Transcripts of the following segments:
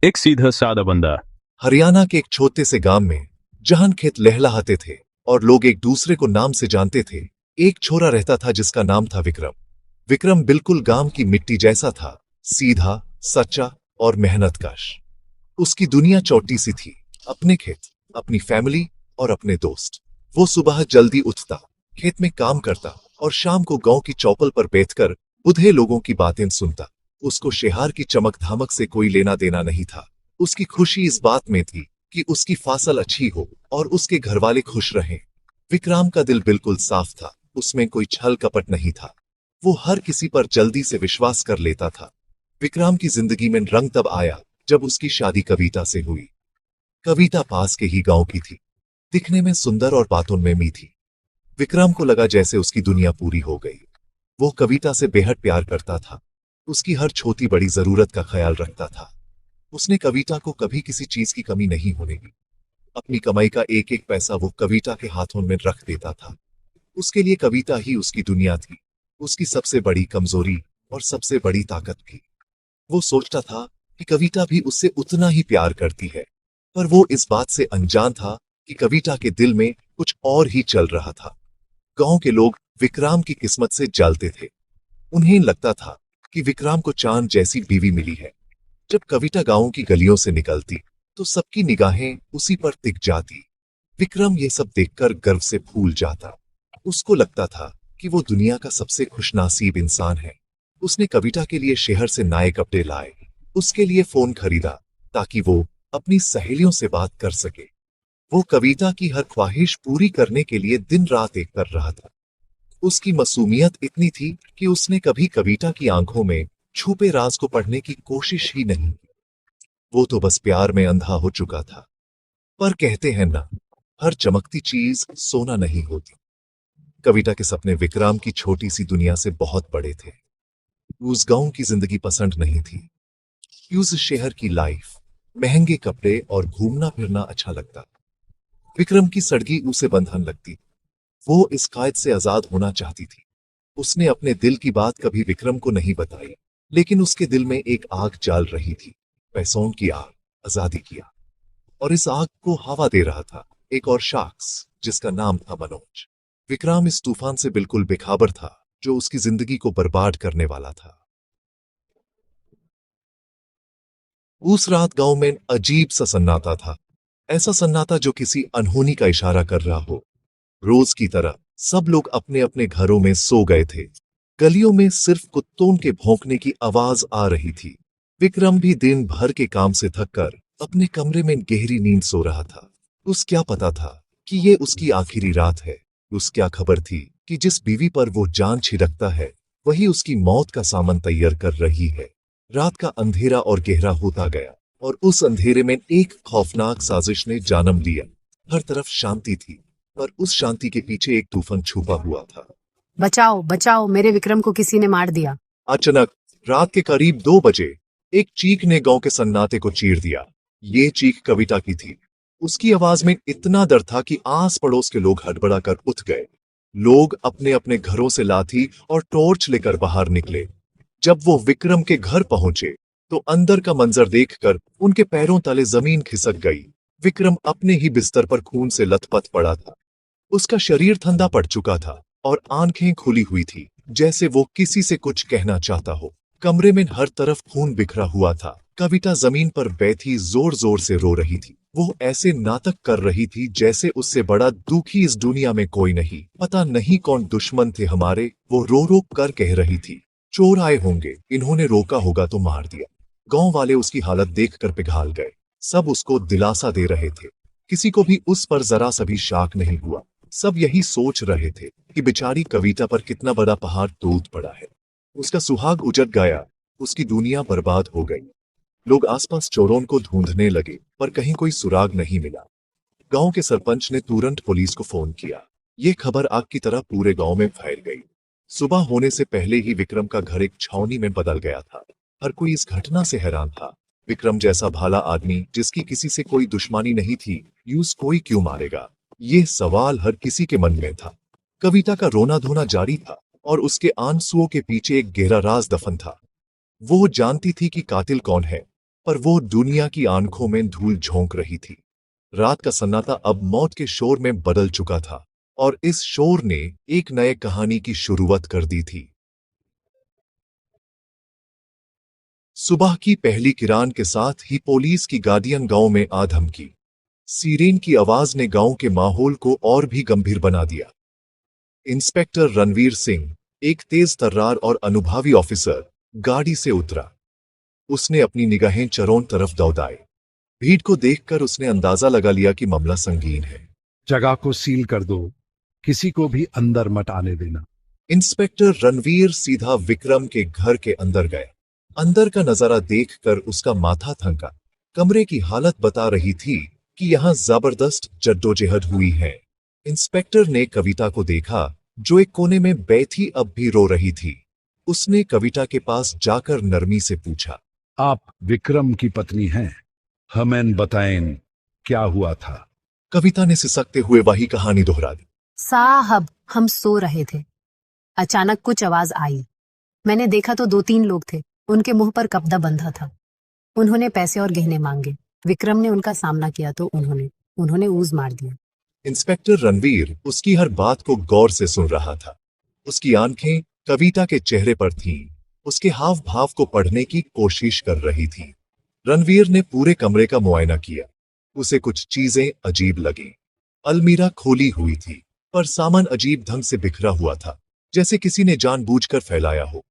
एक सीधा साधा बंदा। हरियाणा के एक छोटे से गांव में जहां खेत लहलहाते थे और लोग एक दूसरे को नाम से जानते थे, एक छोरा रहता था जिसका नाम था विक्रम। विक्रम बिल्कुल गांव की मिट्टी जैसा था, सीधा, सच्चा और मेहनतकश। उसकी दुनिया छोटी सी थी, अपने खेत, अपनी फैमिली और अपने दोस्त। वो सुबह जल्दी उठता, खेत में काम करता और शाम को गांव की चौपल पर बैठकर बुढ़े लोगों की बातें सुनता। उसको शहर की चमक धमक से कोई लेना देना नहीं था। उसकी खुशी इस बात में थी कि उसकी फसल अच्छी हो और उसके घरवाले खुश रहें। विक्रम का दिल बिल्कुल साफ था, उसमें कोई छल कपट नहीं था। वो हर किसी पर जल्दी से विश्वास कर लेता था। विक्रम की जिंदगी में रंग तब आया जब उसकी शादी कविता से हुई। कविता पास के ही गांव की थी, दिखने में सुंदर और बातों में मीठी। विक्रम को लगा जैसे उसकी दुनिया पूरी हो गई। वो कविता से बेहद प्यार करता था, उसकी हर छोटी बड़ी जरूरत का ख्याल रखता था। उसने कविता को कभी किसी चीज की कमी नहीं होने दी। अपनी कमाई का एक एक पैसा वो कविता के हाथों में रख देता था। उसके लिए कविता ही उसकी दुनिया थी, उसकी सबसे बड़ी कमजोरी और सबसे बड़ी ताकत भी। वो सोचता था कि कविता भी उससे उतना ही प्यार करती है, पर वो इस बात से अनजान था कि कविता के दिल में कुछ और ही चल रहा था। गांव के लोग विक्रम की किस्मत से जलते थे। उन्हें लगता था कि विक्रम को चांद जैसी बीवी मिली है। जब कविता गांव की गलियों से निकलती तो सबकी निगाहें उसी पर टिक जाती। विक्रम ये सब देखकर गर्व से फूल जाता। उसको लगता था कि वो दुनिया का सबसे खुशनसीब इंसान है। उसने कविता के लिए शहर से नए कपड़े लाए, उसके लिए फोन खरीदा ताकि वो अपनी सहेलियों से बात कर सके। वो कविता की हर ख्वाहिश पूरी करने के लिए दिन रात एक कर रहा था। उसकी मासूमियत इतनी थी कि उसने कभी कविता की आंखों में छुपे राज को पढ़ने की कोशिश ही नहीं की। वो तो बस प्यार में अंधा हो चुका था। पर कहते हैं ना, हर चमकती चीज सोना नहीं होती। कविता के सपने विक्रम की छोटी सी दुनिया से बहुत बड़े थे। उस गांव की जिंदगी पसंद नहीं थी। उस शहर की लाइफ, महंगे कपड़े और घूमना फिरना अच्छा लगता। विक्रम की सड़गी उसे बंधन लगती। वो इस कैद से आजाद होना चाहती थी। उसने अपने दिल की बात कभी विक्रम को नहीं बताई, लेकिन उसके दिल में एक आग जल रही थी, पैसों की आग, आजादी की आग। और इस आग को हवा दे रहा था एक और शख्स जिसका नाम था मनोज। विक्रम इस तूफान से बिल्कुल बेखबर था जो उसकी जिंदगी को बर्बाद करने वाला था। उस रात गांव में अजीब सा सन्नाटा था, ऐसा सन्नाटा जो किसी अनहोनी का इशारा कर रहा हो। रोज की तरह सब लोग अपने अपने घरों में सो गए थे। गलियों में सिर्फ कुत्तों के भौंकने की आवाज आ रही थी। विक्रम भी दिन भर के काम से थककर अपने कमरे में गहरी नींद सो रहा था। उस क्या पता था कि ये उसकी आखिरी रात है। उस क्या खबर थी कि जिस बीवी पर वो जान छिड़कता है वही उसकी मौत का सामान तैयार कर रही है। रात का अंधेरा और गहरा होता गया और उस अंधेरे में एक खौफनाक साजिश ने जन्म लिया। हर तरफ शांति थी, पर उस शांति के पीछे एक तूफान छुपा हुआ था। बचाओ बचाओ, मेरे विक्रम को किसी ने मार दिया। अचानक रात के करीब 2 बजे एक चीख ने गांव के सन्नाटे को चीर दिया। ये चीख कविता की थी। उसकी आवाज में इतना डर था कि आस पड़ोस के लोग हड़बड़ा कर उठ गए। लोग अपने अपने घरों से लाठी और टॉर्च लेकर बाहर निकले। जब वो विक्रम के घर पहुंचे तो अंदर का मंजर देखकर उनके पैरों तले जमीन खिसक गई। विक्रम अपने ही बिस्तर पर खून से लथपथ पड़ा था। उसका शरीर ठंडा पड़ चुका था और आंखें खुली हुई थी, जैसे वो किसी से कुछ कहना चाहता हो। कमरे में हर तरफ खून बिखरा हुआ था। कविता जमीन पर बैठी जोर जोर से रो रही थी। वो ऐसे नाटक कर रही थी जैसे उससे बड़ा दुखी इस दुनिया में कोई नहीं। पता नहीं कौन दुश्मन थे हमारे, वो रो रो कर कह रही थी। चोर आए होंगे, इन्होंने रोका होगा तो मार दिया। गांव वाले उसकी हालत देखकर पिघल गए। सब उसको दिलासा दे रहे थे, किसी को भी उस पर जरा सा भी शक नहीं हुआ। सब यही सोच रहे थे कि बेचारी कविता पर कितना बड़ा पहाड़ टूट पड़ा है। उसका सुहाग उजड़ गया, उसकी दुनिया बर्बाद हो गई। लोग आसपास चोरों को ढूंढने लगे, पर कहीं कोई सुराग नहीं मिला। गांव के सरपंच ने तुरंत पुलिस को फोन किया। ये खबर आग की तरह पूरे गांव में फैल गई। सुबह होने से पहले ही विक्रम का घर एक छावनी में बदल गया था। हर कोई इस घटना से हैरान था। विक्रम जैसा भला आदमी जिसकी किसी से कोई दुश्मनी नहीं थी, यूं कोई क्यों मारेगा? ये सवाल हर किसी के मन में था। कविता का रोना धोना जारी था और उसके आंसुओं के पीछे एक गहरा राज दफन था। वो जानती थी कि कातिल कौन है पर वो दुनिया की आंखों में धूल झोंक रही थी। रात का सन्नाटा अब मौत के शोर में बदल चुका था और इस शोर ने एक नए कहानी की शुरुआत कर दी थी। सुबह की पहली किरण के साथ ही पुलिस की गाड़ियां गांव में आ धमकी। सीरेन की आवाज ने गांव के माहौल को और भी गंभीर बना दिया। इंस्पेक्टर रणवीर सिंह, एक तेज तर्रार और अनुभवी ऑफिसर, गाड़ी से उतरा। उसने अपनी निगाहें चारों तरफ दौड़ाई। भीड़ को देखकर उसने अंदाजा लगा लिया कि मामला संगीन है। जगह को सील कर दो, किसी को भी अंदर मत आने देना। इंस्पेक्टर रणवीर सीधा विक्रम के घर के अंदर गए। अंदर का नजारा देखकर उसका माथा थनका। कमरे की हालत बता रही थी कि यहां जबरदस्त जद्दोजहद हुई है। इंस्पेक्टर ने कविता को देखा, जो एक कोने में बैठी अब भी रो रही थी। उसने कविता के पास जाकर नरमी से पूछा, आप विक्रम की पत्नी हैं? हमें बताएं, क्या हुआ था? कविता ने सिसकते हुए वही कहानी दोहरा दी। साहब, हम सो रहे थे। अचानक कुछ आवाज आई। मैंने देखा तो 2-3 लोग थे। उनके मुंह पर कपड़ा बंधा था। उन्होंने पैसे और गहने मांगे। विक्रम ने उनका सामना किया तो उन्होंने ऊज मार दिया। इंस्पेक्टर रणवीर उसकी हर बात को गौर से सुन रहा था। उसकी आंखें कविता के चेहरे पर थीं। उसके हाव भाव को पढ़ने की कोशिश कर रही थी। रणवीर ने पूरे कमरे का मुआयना किया। उसे कुछ चीजें अजीब लगी। अलमीरा खोली हुई थी, पर सामान अजीब ढंग से बिखरा हुआ था, जैसे किसी ने जानबूझकर फैलाया हो।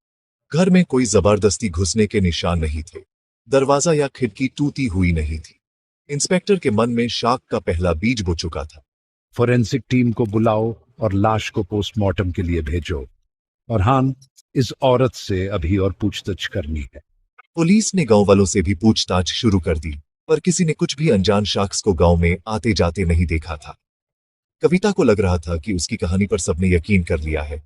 घर में कोई जबरदस्ती घुसने के निशान नहीं थे। दरवाजा या खिड़की टूटी हुई नहीं थी। इंस्पेक्टर के मन में शक का पहला बीज बो चुका था। फोरेंसिक टीम को बुलाओ और लाश को पोस्टमार्टम के लिए भेजो। और हाँ, इस औरत से अभी और पूछताछ करनी है। पुलिस ने गांव वालों से भी पूछताछ शुरू कर दी, पर किसी ने कुछ भी अनजान शख्स को गांव में आते जाते नहीं देखा था। कविता को लग रहा था कि उसकी कहानी पर सबने यकीन कर लिया है।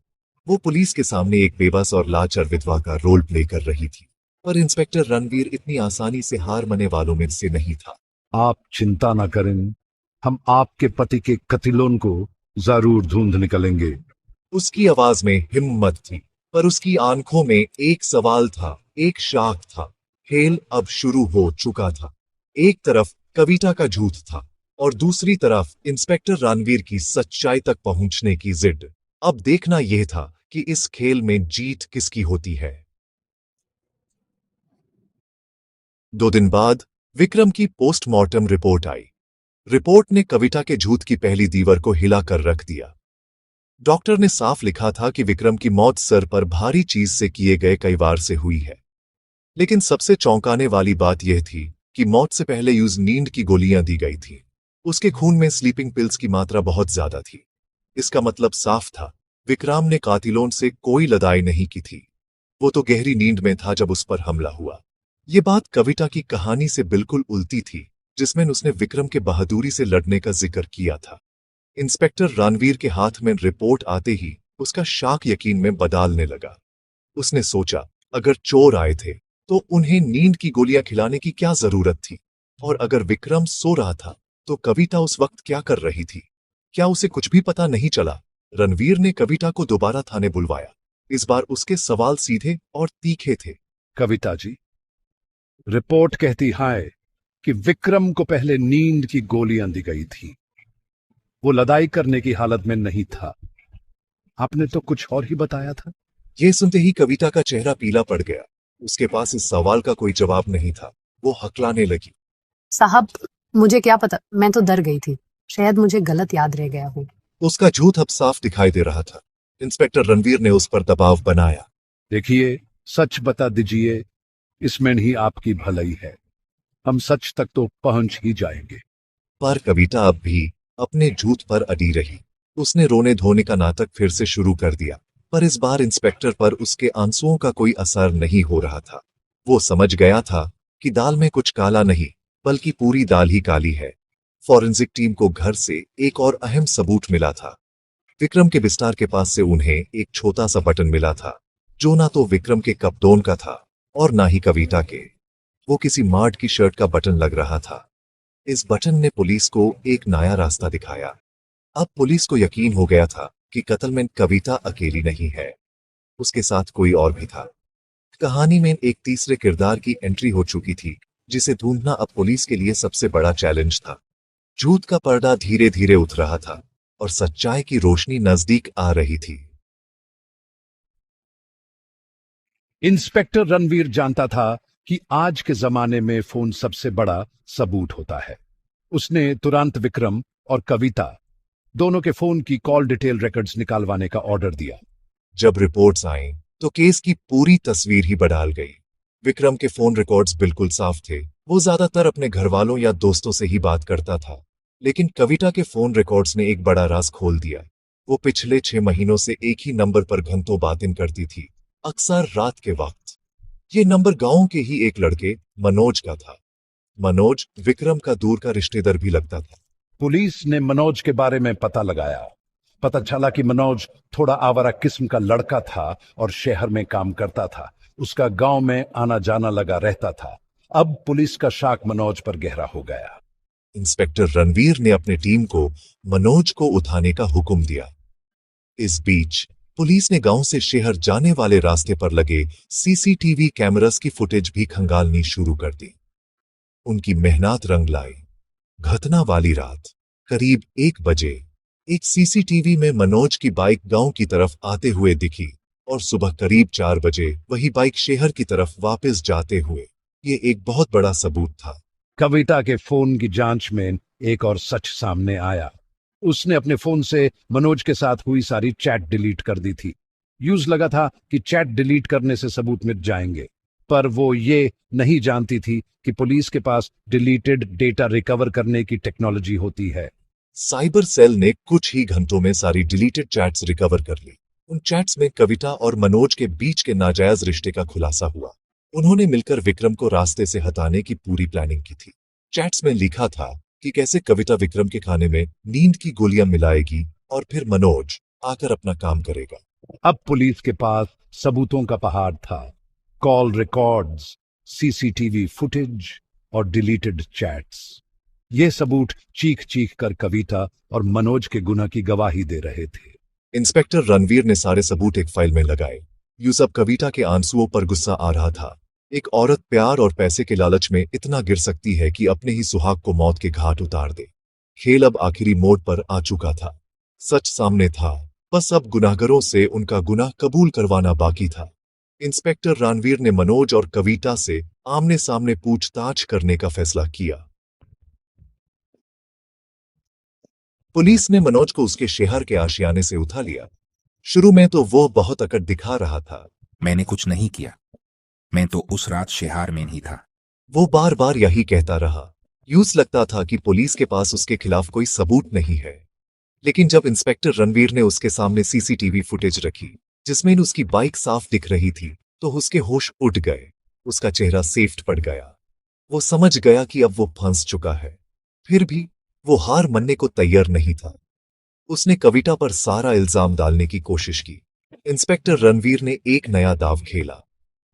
वो पुलिस के सामने एक बेबस और लाचार विधवा का रोल प्ले कर रही थी, पर इंस्पेक्टर रणवीर इतनी आसानी से हार मानने वालों में से नहीं था। आप चिंता ना करें, हम आपके पति के कत्लों को जरूर ढूंढ निकलेंगे। उसकी आवाज में हिम्मत थी, पर उसकी आंखों में एक सवाल था, एक शक था। खेल अब शुरू हो चुका था। एक तरफ कविता का झूठ था और दूसरी तरफ इंस्पेक्टर रणवीर की सच्चाई तक पहुंचने की जिद। अब देखना यह था कि इस खेल में जीत किसकी होती है। 2 दिन बाद विक्रम की पोस्टमार्टम रिपोर्ट आई। रिपोर्ट ने कविता के झूठ की पहली दीवार को हिलाकर रख दिया। डॉक्टर ने साफ लिखा था कि विक्रम की मौत सर पर भारी चीज से किए गए कई वार से हुई है। लेकिन सबसे चौंकाने वाली बात यह थी कि मौत से पहले यूज नींद की गोलियां दी गई थी। उसके खून में स्लीपिंग पिल्स की मात्रा बहुत ज्यादा थी। इसका मतलब साफ था, विक्रम ने कातिलों से कोई लड़ाई नहीं की थी। वो तो गहरी नींद में था जब उस पर हमला हुआ। ये बात कविता की कहानी से बिल्कुल उल्टी थी, जिसमें उसने विक्रम के बहादुरी से लड़ने का जिक्र किया था। इंस्पेक्टर रणवीर के हाथ में रिपोर्ट आते ही उसका शक यकीन में बदलने लगा। उसने सोचा, अगर चोर आए थे तो उन्हें नींद की गोलियां खिलाने की क्या जरूरत थी? और अगर विक्रम सो रहा था तो कविता उस वक्त क्या कर रही थी? क्या उसे कुछ भी पता नहीं चला? रणवीर ने कविता को दोबारा थाने बुलवाया। इस बार उसके सवाल सीधे और तीखे थे। कविता जी, रिपोर्ट कहती है कि विक्रम को पहले नींद की गोलियां दी गई थी। वो लड़ाई करने की हालत में नहीं था। आपने तो कुछ और ही बताया था। यह सुनते ही कविता का चेहरा पीला पड़ गया। उसके पास इस सवाल का कोई जवाब नहीं था। वो हकलाने लगी। साहब, मुझे क्या पता, मैं तो डर गई थी। शायद मुझे गलत याद रह गया हो। उसका झूठ अब साफ दिखाई दे रहा था। इंस्पेक्टर रणवीर ने उस पर दबाव बनाया। देखिए, सच बता दीजिए, इसमें ही आपकी भलाई है। हम सच तक तो पहुंच ही जाएंगे। पर कविता अब भी अपने झूठ पर अड़ी रही। उसने रोने धोने का नाटक फिर से शुरू कर दिया, पर इस बार इंस्पेक्टर पर उसके आंसुओं का कोई असर नहीं हो रहा था। वो समझ गया था कि दाल में कुछ काला नहीं, बल्कि पूरी दाल ही काली है। फॉरेंसिक टीम को घर से एक और अहम सबूत मिला था। विक्रम के बिस्तर के पास से उन्हें एक छोटा सा बटन मिला था, जो ना तो विक्रम के कपड़ों का था और ना ही कविता के। वो किसी मार्ट की शर्ट का बटन लग रहा था। इस बटन ने पुलिस को एक नया रास्ता दिखाया। अब पुलिस को यकीन हो गया था कि कत्ल में कविता अकेली नहीं है, उसके साथ कोई और भी था। कहानी में एक तीसरे किरदार की एंट्री हो चुकी थी, जिसे ढूंढना अब पुलिस के लिए सबसे बड़ा चैलेंज था। झूठ का पर्दा धीरे धीरे उठ रहा था और सच्चाई की रोशनी नजदीक आ रही थी। इंस्पेक्टर रणवीर जानता था कि आज के जमाने में फोन सबसे बड़ा सबूत होता है। उसने तुरंत विक्रम और कविता दोनों के फोन की कॉल डिटेल रिकॉर्ड्स निकालवाने का ऑर्डर दिया। जब रिपोर्ट्स आईं, तो केस की पूरी तस्वीर ही बदल गई। विक्रम के फोन रिकॉर्ड्स बिल्कुल साफ थे। वो ज्यादातर अपने घर वालों या दोस्तों से ही बात करता था। लेकिन कविता के फोन रिकॉर्ड्स ने एक बड़ा राज खोल दिया। वो पिछले 6 महीनों से एक ही नंबर पर घंटों बातें करती थी, अक्सर रात के वक्त। ये नंबर गांव के ही एक लड़के मनोज का था। मनोज विक्रम का दूर का रिश्तेदार भी लगता था। पुलिस ने मनोज के बारे में पता लगाया। पता चला कि मनोज थोड़ा आवारा किस्म का लड़का था और शहर में काम करता था। उसका गांव में आना जाना लगा रहता था। अब पुलिस का शाक मनोज पर गहरा हो गया। इंस्पेक्टर रणवीर ने अपनी टीम को मनोज को उठाने का हुक्म दिया। इस बीच पुलिस ने गांव से शहर जाने वाले रास्ते पर लगे सीसीटीवी कैमरास की फुटेज भी खंगालनी शुरू कर दी। उनकी मेहनत रंग लाई। घटना वाली रात करीब 1 बजे एक सीसीटीवी में मनोज की बाइक गांव की तरफ आते हुए दिखी और सुबह करीब 4 बजे वही बाइक शहर की तरफ वापस जाते हुए। ये एक बहुत बड़ा सबूत था। कविता के फोन की जांच में एक और सच सामने आया। उसने अपने फोन से मनोज के साथ हुई सारी चैट डिलीट कर दी थी। यूज लगा था कि चैट डिलीट करने से सबूत मिट जाएंगे, पर वो ये नहीं जानती थी कि पुलिस के पास डिलीटेड डेटा रिकवर करने की टेक्नोलॉजी होती है। साइबर सेल ने कुछ ही घंटों में सारी डिलीटेड चैट्स रिकवर कर ली। उन चैट्स में कविता और मनोज के बीच के नाजायज रिश्ते का खुलासा हुआ। उन्होंने मिलकर विक्रम को रास्ते से हटाने की पूरी प्लानिंग की थी। चैट्स में लिखा था कि कैसे कविता विक्रम के खाने में नींद की गोलियां मिलाएगी और फिर मनोज आकर अपना काम करेगा। अब पुलिस के पास सबूतों का पहाड़ था। कॉल रिकॉर्ड्स, सीसीटीवी फुटेज और डिलीटेड चैट्स। ये सबूत चीख चीख कर कविता और मनोज के गुनाह की गवाही दे रहे थे। इंस्पेक्टर रणवीर ने सारे सबूत एक फाइल में लगाए। यूं सब कविता के आंसुओं पर गुस्सा आ रहा था। एक औरत प्यार और पैसे के लालच में इतना गिर सकती है कि अपने ही सुहाग को मौत के घाट उतार दे। खेल अब आखिरी मोड़ पर आ चुका था। सच सामने था, बस अब गुनाहगारों से उनका गुनाह कबूल करवाना बाकी था। इंस्पेक्टर रणवीर ने मनोज और कविता से आमने सामने पूछताछ करने का फैसला किया। पुलिस ने मनोज को उसके शहर के आशियाने से उठा लिया। शुरू में तो वो बहुत अकड़ दिखा रहा था। मैंने कुछ नहीं किया, मैं तो उस रात शहर में नहीं था। वो बार बार यही कहता रहा। यूं लगता था कि पुलिस के पास उसके खिलाफ कोई सबूत नहीं है। लेकिन जब इंस्पेक्टर रणवीर ने उसके सामने सीसीटीवी फुटेज रखी जिसमें उसकी बाइक साफ दिख रही थी, तो उसके होश उड़ गए। उसका चेहरा सेफ्ट पड़ गया। वो समझ गया कि अब वो फंस चुका है। फिर भी वो हार मानने को तैयार नहीं था। उसने कविता पर सारा इल्जाम डालने की कोशिश की। इंस्पेक्टर रणवीर ने एक नया दाव खेला।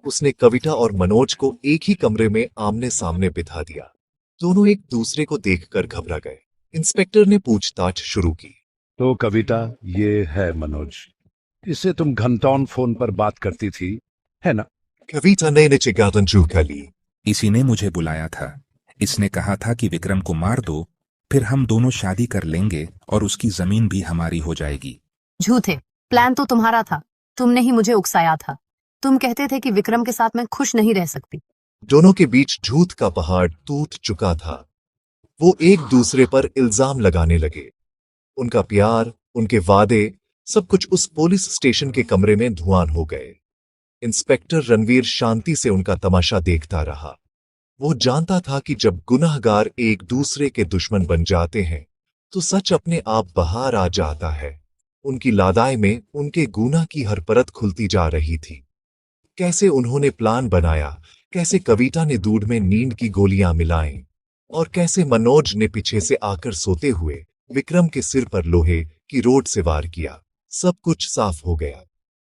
उसने कविता और मनोज को एक ही कमरे में आमने सामने बिठा दिया। दोनों एक दूसरे को देखकर घबरा गए। इंस्पेक्टर ने पूछताछ शुरू की। तो कविता, ये है मनोज, इससे तुम घंटों फोन पर बात करती थी, है ना? कविता ने नीचे गर्दन झुका ली। इसी ने मुझे बुलाया था। इसने कहा था कि विक्रम को मार दो, फिर हम दोनों शादी कर लेंगे और उसकी जमीन भी हमारी हो जाएगी। झूठे, प्लान तो तुम्हारा था। तुमने ही मुझे उकसाया था। तुम कहते थे कि विक्रम के साथ मैं खुश नहीं रह सकती। दोनों के बीच झूठ का पहाड़ टूट चुका था। वो एक दूसरे पर इल्जाम लगाने लगे। उनका प्यार, उनके वादे, सब कुछ उस पुलिस स्टेशन के कमरे में धुआं हो गए। इंस्पेक्टर रणवीर शांति से उनका तमाशा देखता रहा। वो जानता था कि जब गुनहगार एक दूसरे के दुश्मन बन जाते हैं तो सच अपने आप बाहर आ जाता है। उनकी लादाई में उनके गुनाह की हर परत खुलती जा रही थी। कैसे उन्होंने प्लान बनाया, कैसे कविता ने दूध में नींद की गोलियां मिलाईं और कैसे मनोज ने पीछे से आकर सोते हुए विक्रम के सिर पर लोहे की रोड से वार किया। सब कुछ साफ हो गया।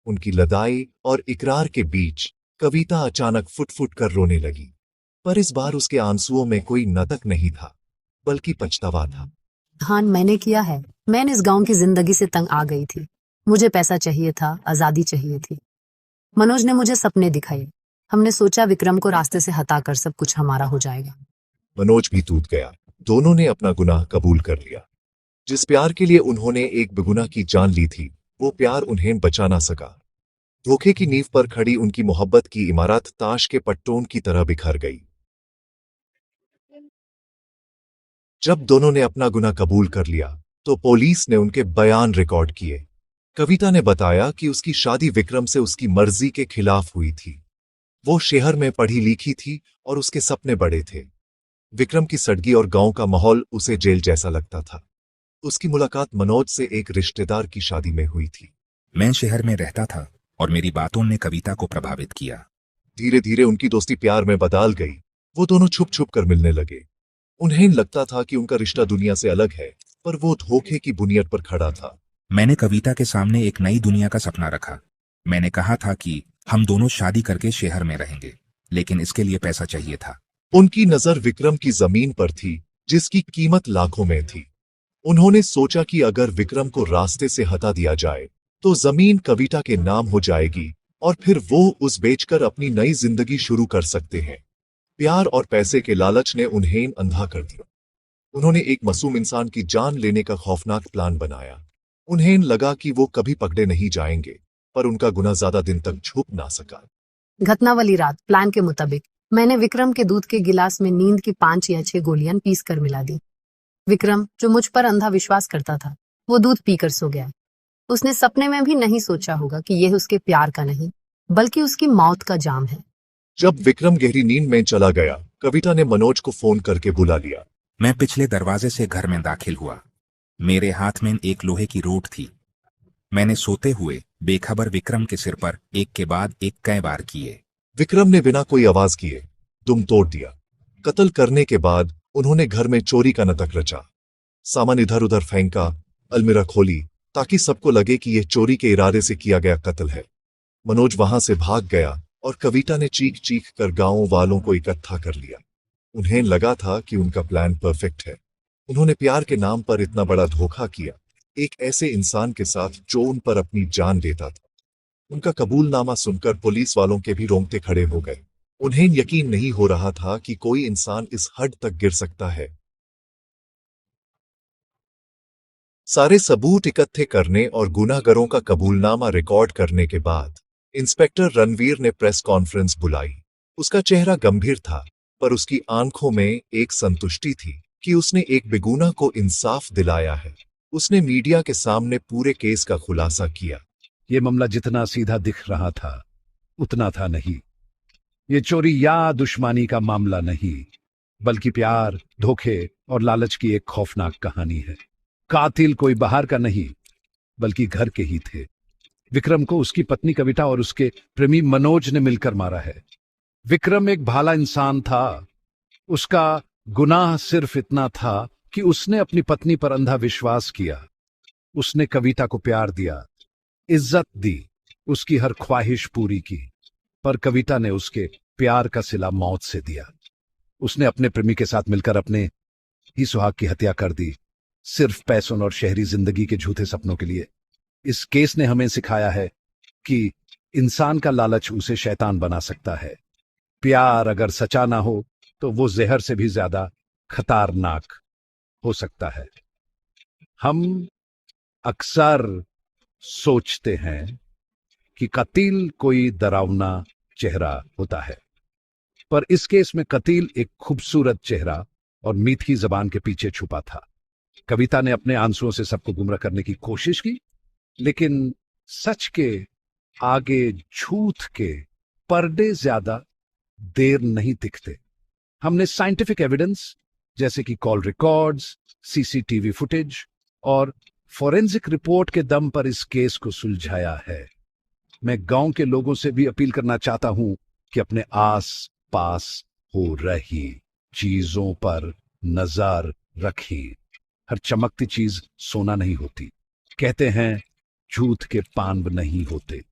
उनकी लड़ाई और इकरार के बीच कविता अचानक फुट फुट कर रोने लगी। पर इस बार उसके आंसुओं में कोई नतक नहीं था, बल्कि पछतावा था। हाँ, मैंने किया है। मैंने इस गांव की जिंदगी से तंग आ गई थी। मुझे पैसा चाहिए था, आजादी चाहिए थी। मनोज ने मुझे सपने दिखाए। हमने सोचा विक्रम को रास्ते से हटाकर सब कुछ हमारा हो जाएगा। मनोज भी टूट गया। दोनों ने अपना गुनाह कबूल कर लिया। जिस प्यार के लिए उन्होंने एक बेगुनाह की जान ली थी, वो प्यार उन्हें बचा ना सका। धोखे की नींव पर खड़ी उनकी मोहब्बत की इमारत ताश के पट्टों की तरह बिखर गई। जब दोनों ने अपना गुनाह कबूल कर लिया तो पुलिस ने उनके बयान रिकॉर्ड किए। कविता ने बताया कि उसकी शादी विक्रम से उसकी मर्जी के खिलाफ हुई थी। वो शहर में पढ़ी लिखी थी और उसके सपने बड़े थे। विक्रम की सड़गी और गांव का माहौल उसे जेल जैसा लगता था। उसकी मुलाकात मनोज से एक रिश्तेदार की शादी में हुई थी। मैं शहर में रहता था और मेरी बातों ने कविता को प्रभावित किया। धीरे धीरे उनकी दोस्ती प्यार में बदल गई। वो दोनों छुप छुप कर मिलने लगे। उन्हें लगता था कि उनका रिश्ता दुनिया से अलग है, पर वो धोखे की बुनियाद पर खड़ा था। मैंने कविता के सामने एक नई दुनिया का सपना रखा। मैंने कहा था कि हम दोनों शादी करके शहर में रहेंगे, लेकिन इसके लिए पैसा चाहिए था। उनकी नजर विक्रम की जमीन पर थी, जिसकी कीमत लाखों में थी। उन्होंने सोचा कि अगर विक्रम को रास्ते से हटा दिया जाए तो जमीन कविता के नाम हो जाएगी और फिर वो उस बेचकर अपनी नई जिंदगी शुरू कर सकते हैं। प्यार और पैसे के लालच ने उन्हें अंधा कर दिया। उन्होंने एक मासूम इंसान की जान लेने का खौफनाक प्लान बनाया। उन्हें लगा कि वो कभी पकड़े नहीं जाएंगे, पर उनका गुनाह ज्यादा दिन तक छुप ना सका। घटना वाली रात प्लान के मुताबिक मैंने विक्रम के दूध के गिलास में नींद की 5 या 6 गोलियां पीस कर मिला दी। विक्रम, जो मुझ पर अंधा विश्वास करता था, वो दूध पीकर सो गया। उसने सपने में भी नहीं सोचा होगा कि यह उसके प्यार का नहीं, बल्कि उसकी मौत का जाम है। जब विक्रम गहरी नींद में चला गया, कविता ने मनोज को फोन करके बुला लिया। मैं पिछले दरवाजे से घर में दाखिल हुआ। मेरे हाथ में एक लोहे की रोड थी। मैंने सोते हुए बेखबर विक्रम के सिर पर एक के बाद एक कई बार किए। विक्रम ने बिना कोई आवाज किए दुम तोड़ दिया। कत्ल करने के बाद उन्होंने घर में चोरी का नाटक रचा। सामान इधर उधर फेंका, अलमीरा खोली, ताकि सबको लगे कि यह चोरी के इरादे से किया गया कत्ल है। मनोज वहां से भाग गया और कविता ने चीख चीख कर गांव वालों को इकट्ठा कर लिया। उन्हें लगा था कि उनका प्लान परफेक्ट है। उन्होंने प्यार के नाम पर इतना बड़ा धोखा किया, एक ऐसे इंसान के साथ जो उन पर अपनी जान देता था। उनका कबूलनामा सुनकर पुलिस वालों के भी रोंगटे खड़े हो गए। उन्हें यकीन नहीं हो रहा था कि कोई इंसान इस हद तक गिर सकता है। सारे सबूत इकट्ठे करने और गुनाहगारों का कबूलनामा रिकॉर्ड करने के बाद इंस्पेक्टर रणवीर ने प्रेस कॉन्फ्रेंस बुलाई। उसका चेहरा गंभीर था, पर उसकी आंखों में एक संतुष्टि थी कि उसने एक बेगुनाह को इंसाफ दिलाया है। उसने मीडिया के सामने पूरे केस का खुलासा किया। ये मामला जितना सीधा दिख रहा था, उतना था नहीं। ये चोरी या दुश्मनी का मामला नहीं, बल्कि प्यार, धोखे और लालच की एक खौफनाक कहानी है। कातिल कोई बाहर का नहीं, बल्कि घर के ही थे। विक्रम को उसकी पत्नी कविता और उसके प्रेमी मनोज ने मिलकर मारा है। विक्रम एक भला इंसान था। उसका गुनाह सिर्फ इतना था कि उसने अपनी पत्नी पर अंधा विश्वास किया। उसने कविता को प्यार दिया, इज्जत दी, उसकी हर ख्वाहिश पूरी की, पर कविता ने उसके प्यार का सिला मौत से दिया। उसने अपने प्रेमी के साथ मिलकर अपने ही सुहाग की हत्या कर दी, सिर्फ पैसों और शहरी जिंदगी के झूठे सपनों के लिए। इस केस ने हमें सिखाया है कि इंसान का लालच उसे शैतान बना सकता है। प्यार अगर सच्चा ना हो तो वो जहर से भी ज्यादा खतरनाक हो सकता है। हम अक्सर सोचते हैं कि कतील कोई डरावना चेहरा होता है, पर इस केस में कतील एक खूबसूरत चेहरा और मीठी जबान के पीछे छुपा था। कविता ने अपने आंसुओं से सबको गुमराह करने की कोशिश की, लेकिन सच के आगे झूठ के पर्दे ज्यादा देर नहीं दिखते। हमने साइंटिफिक एविडेंस जैसे कि कॉल रिकॉर्ड्स, सीसीटीवी फुटेज और फॉरेंसिक रिपोर्ट के दम पर इस केस को सुलझाया है। मैं गांव के लोगों से भी अपील करना चाहता हूं कि अपने आस पास हो रही चीजों पर नजर रखें। हर चमकती चीज सोना नहीं होती। कहते हैं झूठ के पान नहीं होते।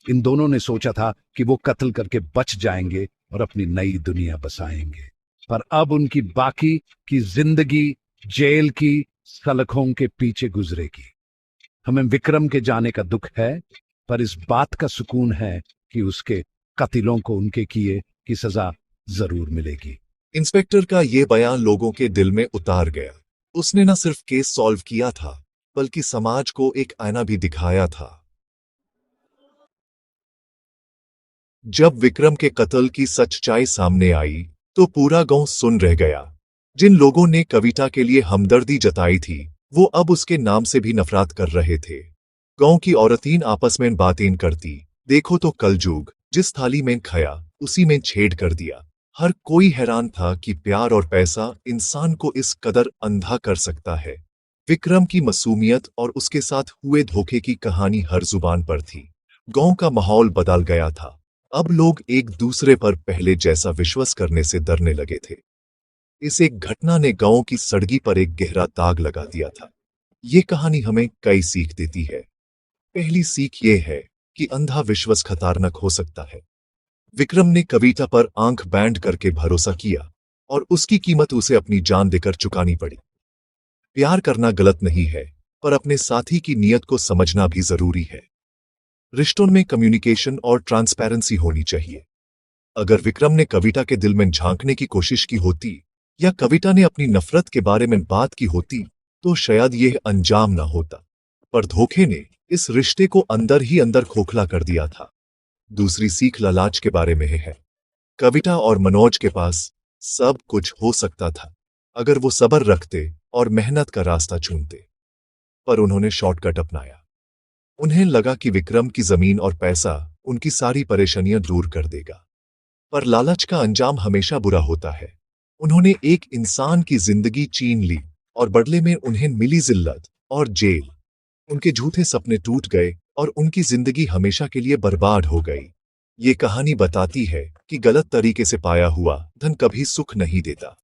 इन दोनों ने सोचा था कि वो कत्ल करके बच जाएंगे और अपनी नई दुनिया बसाएंगे, पर अब उनकी बाकी की जिंदगी जेल की सलाखों के पीछे गुजरेगी। हमें विक्रम के जाने का दुख है, पर इस बात का सुकून है कि उसके कातिलों को उनके किए की सजा जरूर मिलेगी। इंस्पेक्टर का ये बयान लोगों के दिल में उतार गया। उसने न सिर्फ केस सॉल्व किया था, बल्कि समाज को एक आईना भी दिखाया था। जब विक्रम के कत्ल की सच्चाई सामने आई, तो पूरा गांव सुन रह गया। जिन लोगों ने कविता के लिए हमदर्दी जताई थी, वो अब उसके नाम से भी नफरत कर रहे थे। गांव की औरतें आपस में बातें करती, देखो तो कलजुग, जिस थाली में खाया उसी में छेद कर दिया। हर कोई हैरान था कि प्यार और पैसा इंसान को इस कदर अंधा कर सकता है। विक्रम की मासूमियत और उसके साथ हुए धोखे की कहानी हर जुबान पर थी। गांव का माहौल बदल गया था। अब लोग एक दूसरे पर पहले जैसा विश्वास करने से डरने लगे थे। इस एक घटना ने गांव की सड़की पर एक गहरा दाग लगा दिया था। ये कहानी हमें कई सीख देती है। पहली सीख ये है कि अंधा विश्वास खतरनाक हो सकता है। विक्रम ने कविता पर आंख बैंड करके भरोसा किया और उसकी कीमत उसे अपनी जान देकर चुकानी पड़ी। प्यार करना गलत नहीं है, पर अपने साथी की नीयत को समझना भी जरूरी है। रिश्तों में कम्युनिकेशन और ट्रांसपेरेंसी होनी चाहिए। अगर विक्रम ने कविता के दिल में झांकने की कोशिश की होती, या कविता ने अपनी नफरत के बारे में बात की होती, तो शायद यह अंजाम ना होता। पर धोखे ने इस रिश्ते को अंदर ही अंदर खोखला कर दिया था। दूसरी सीख लालच के बारे में है। कविता और मनोज के पास सब कुछ हो सकता था, अगर वो सब्र रखते और मेहनत का रास्ता चुनते। पर उन्होंने शॉर्टकट अपनाया। उन्हें लगा कि विक्रम की जमीन और पैसा उनकी सारी परेशानियां दूर कर देगा। पर लालच का अंजाम हमेशा बुरा होता है। उन्होंने एक इंसान की जिंदगी छीन ली और बदले में उन्हें मिली जिल्लत और जेल। उनके झूठे सपने टूट गए और उनकी जिंदगी हमेशा के लिए बर्बाद हो गई। ये कहानी बताती है कि गलत तरीके से पाया हुआ धन कभी सुख नहीं देता।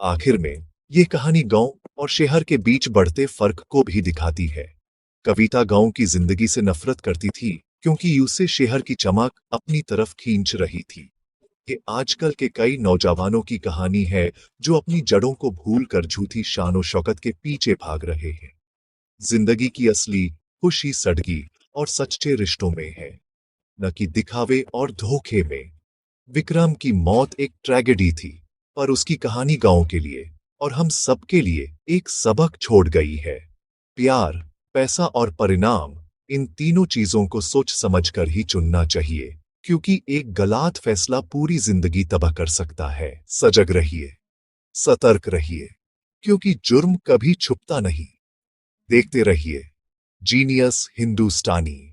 आखिर में ये कहानी गांव और शहर के बीच बढ़ते फर्क को भी दिखाती है। कविता गांव की जिंदगी से नफरत करती थी, क्योंकि उसे शहर की चमक अपनी तरफ खींच रही थी। ये आजकल के कई नौजवानों की कहानी है, जो अपनी जड़ों को भूलकर झूठी शान शौकत के पीछे भाग रहे हैं। जिंदगी की असली खुशी सड़गी और सच्चे रिश्तों में है, न कि दिखावे और धोखे में। विक्रम की मौत एक ट्रेजेडी थी, पर उसकी कहानी गांव के लिए और हम सबके लिए एक सबक छोड़ गई है। प्यार, पैसा और परिणाम, इन तीनों चीजों को सोच समझकर ही चुनना चाहिए, क्योंकि एक गलत फैसला पूरी जिंदगी तबाह कर सकता है। सजग रहिए, सतर्क रहिए, क्योंकि जुर्म कभी छुपता नहीं। देखते रहिए जीनियस हिंदुस्तानी।